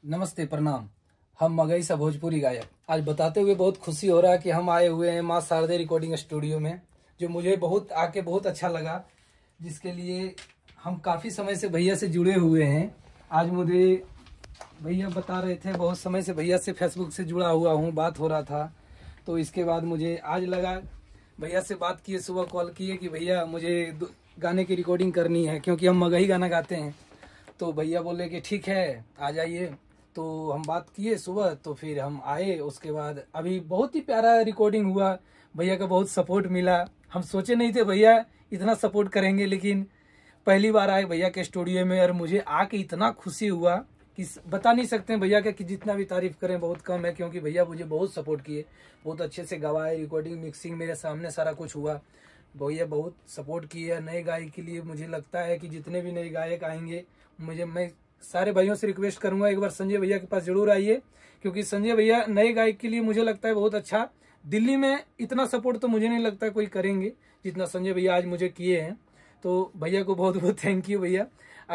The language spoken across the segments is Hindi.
नमस्ते, प्रणाम। हम मगई सा भोजपुरी गायक आज बताते हुए बहुत खुशी हो रहा है कि हम आए हुए हैं माँ शारदे रिकॉर्डिंग स्टूडियो में, जो मुझे बहुत अच्छा लगा, जिसके लिए हम काफ़ी समय से भैया से जुड़े हुए हैं। आज मुझे भैया बता रहे थे, बहुत समय से भैया से फेसबुक से जुड़ा हुआ हूँ, बात हो रहा था। तो इसके बाद मुझे आज लगा, भैया से बात किए, सुबह कॉल किए कि भैया मुझे गाने की रिकॉर्डिंग करनी है, क्योंकि हम मगही गाना गाते हैं। तो भैया बोले कि ठीक है, आ जाइए। तो हम बात किए सुबह, तो फिर हम आए। उसके बाद अभी बहुत ही प्यारा रिकॉर्डिंग हुआ, भैया का बहुत सपोर्ट मिला। हम सोचे नहीं थे भैया इतना सपोर्ट करेंगे, लेकिन पहली बार आए भैया के स्टूडियो में और मुझे आके इतना खुशी हुआ कि बता नहीं सकते हैं भैया का, कि जितना भी तारीफ करें बहुत कम है। क्योंकि भैया मुझे बहुत सपोर्ट किए, बहुत अच्छे से गवाए, रिकॉर्डिंग मिक्सिंग मेरे सामने सारा कुछ हुआ। भैया बहुत सपोर्ट किए नए गायक के लिए। मुझे लगता है कि जितने भी नए गायक आएंगे, मैं सारे भाइयों से रिक्वेस्ट करूंगा एक बार संजय भैया के पास जरूर आइए, क्योंकि संजय भैया नए गायक के लिए मुझे लगता है बहुत अच्छा। दिल्ली में इतना सपोर्ट तो मुझे नहीं लगता कोई करेंगे जितना संजय भैया आज मुझे किए हैं। तो भैया को बहुत बहुत थैंक यू भैया।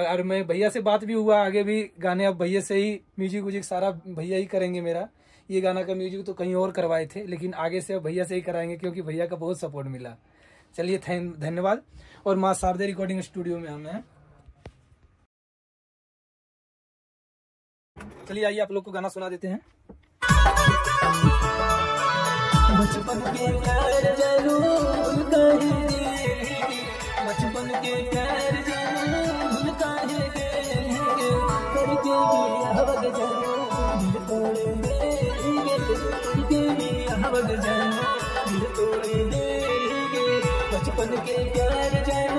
और मैं भैया से बात भी हुआ, आगे भी गाने अब भैया से ही, म्यूजिक व्यूजिक सारा भैया ही करेंगे मेरा। ये गाना का म्यूजिक तो कहीं और करवाए थे, लेकिन आगे से अब भैया से ही कराएंगे, क्योंकि भैया का बहुत सपोर्ट मिला। चलिए धन्यवाद। और माँ शारदे रिकॉर्डिंग स्टूडियो में हम हैं। चलिए आइए आप लोग को गाना सुना देते हैं। बचपन के प्यार जरूर कहेंगे, बचपन के प्यार जरूर कहेंगे, करके हवग जरूर दिल तोड़ देंगे, करके हवग जरूर दिल तोड़ देंगे। बचपन के प्यार जरूर